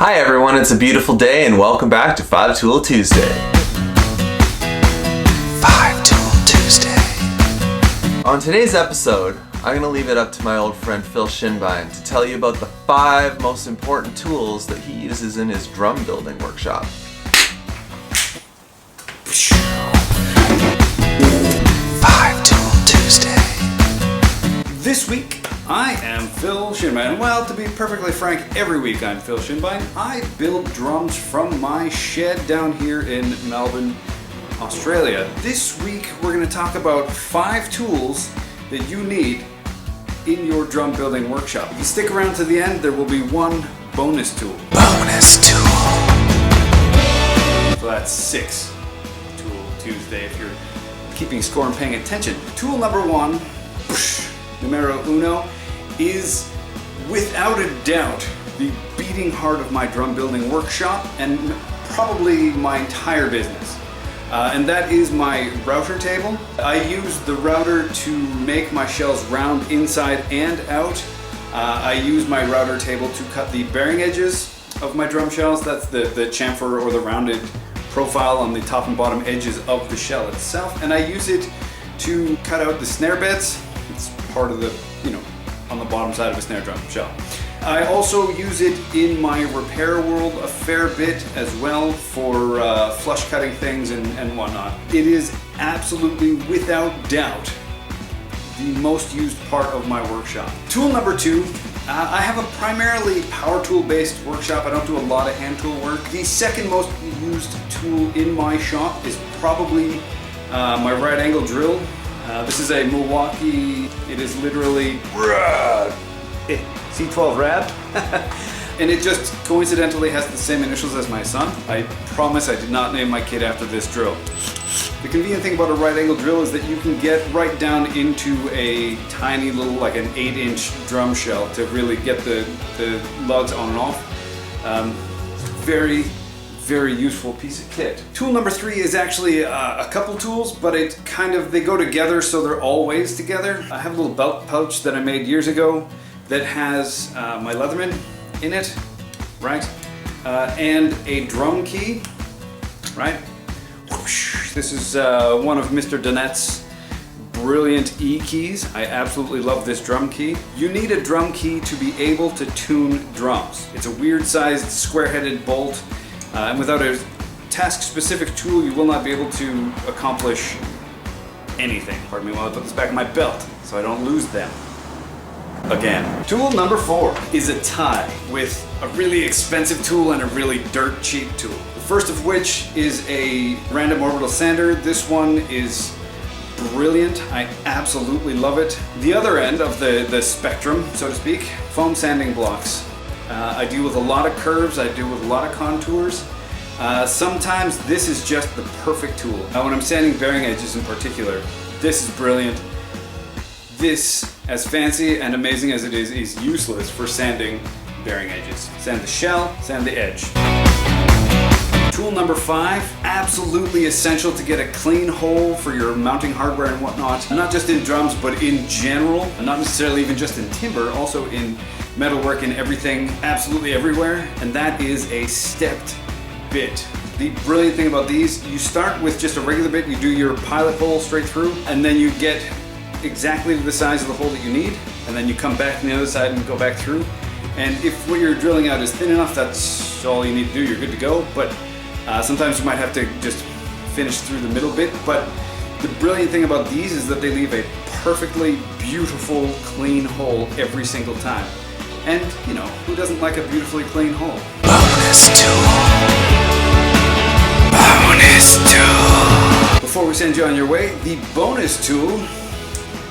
Hi everyone, it's a beautiful day and welcome back to 5 Tool Tuesday. 5 Tool Tuesday. On today's episode, I'm going to leave it up to my old friend Phil Shinbein to tell you about the 5 most important tools that he uses in his drum building workshop. 5 Tool Tuesday. This week, I am Phil Shinbein. Well, to be perfectly frank, every week I'm Phil Shinbein. I build drums from my shed down here in Melbourne, Australia. This week, we're going to talk about 5 tools that you need in your drum building workshop. If you stick around to the end, there will be one bonus tool. Bonus tool. So that's 6 Tool Tuesday if you're keeping score and paying attention. Tool number 1, numero uno, is without a doubt the beating heart of my drum building workshop and probably my entire business. And that is my router table. I use the router to make my shells round inside and out. I use my router table to cut the bearing edges of my drum shells. That's the chamfer or the rounded profile on the top and bottom edges of the shell itself. And I use it to cut out the snare beds. It's part of the, on the bottom side of a snare drum shell. I also use it in my repair world a fair bit as well for flush cutting things and whatnot. It is absolutely, without doubt, the most used part of my workshop. Tool number 2, I have a primarily power tool based workshop. I don't do a lot of hand tool work. The second most used tool in my shop is probably my right angle drill. This is a Milwaukee, it is literally C12 Rad. And it just coincidentally has the same initials as my son. I promise I did not name my kid after this drill. The convenient thing about a right angle drill is that you can get right down into a tiny little, like an 8-inch drum shell to really get the lugs on and off. Very useful piece of kit. Tool number 3 is actually a couple tools, but they go together, so they're always together. I have a little belt pouch that I made years ago that has my Leatherman in it, right? And a drum key, right? This is one of Mr. Donet's brilliant E keys. I absolutely love this drum key. You need a drum key to be able to tune drums. It's a weird sized square-headed bolt. And without a task-specific tool, you will not be able to accomplish anything. Pardon me while I put this back in my belt so I don't lose them again. Tool number 4 is a tie with a really expensive tool and a really dirt cheap tool. The first of which is a random orbital sander. This one is brilliant. I absolutely love it. The other end of the spectrum, so to speak, foam sanding blocks. I deal with a lot of curves, I deal with a lot of contours. Sometimes this is just the perfect tool. When I'm sanding bearing edges in particular, this is brilliant. This, as fancy and amazing as it is useless for sanding bearing edges. Sand the shell, sand the edge. Tool number 5, absolutely essential to get a clean hole for your mounting hardware and whatnot. Not just in drums, but in general. And not necessarily even just in timber, also in metalwork and everything, absolutely everywhere. And that is a stepped bit. The brilliant thing about these, you start with just a regular bit, you do your pilot hole straight through, and then you get exactly the size of the hole that you need, and then you come back on the other side and go back through. And if what you're drilling out is thin enough, that's all you need to do, you're good to go. But sometimes you might have to just finish through the middle bit. But the brilliant thing about these is that they leave a perfectly beautiful, clean hole every single time. And, who doesn't like a beautifully clean hole? Bonus tool. Bonus tool. Before we send you on your way, the bonus tool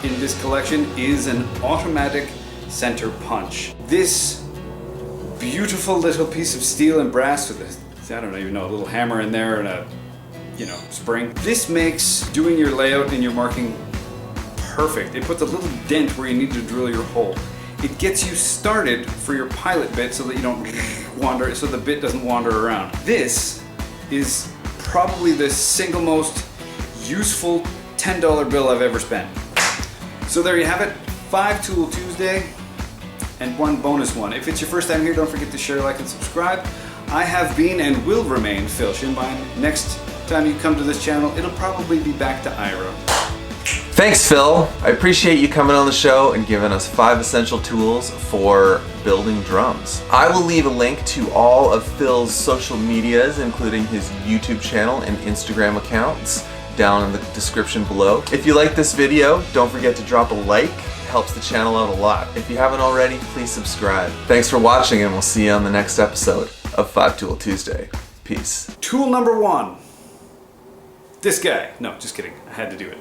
in this collection is an automatic center punch. This beautiful little piece of steel and brass with a little hammer in there and a, spring. This makes doing your layout and your marking perfect. It puts a little dent where you need to drill your hole. It gets you started for your pilot bit so that you don't wander, so the bit doesn't wander around. This is probably the single most useful $10 bill I've ever spent. So there you have it, 5 Tool Tuesday. and one bonus one. If it's your first time here, don't forget to share, like, and subscribe. I have been and will remain Phil Shinbein. Next time you come to this channel, it'll probably be back to Ira. Thanks, Phil. I appreciate you coming on the show and giving us 5 essential tools for building drums. I will leave a link to all of Phil's social medias, including his YouTube channel and Instagram accounts, down in the description below. If you like this video, don't forget to drop a like. It helps the channel out a lot. If you haven't already, please subscribe. Thanks for watching, and we'll see you on the next episode of 5 Tool Tuesday. Peace. Tool number 1. This guy. No, just kidding. I had to do it.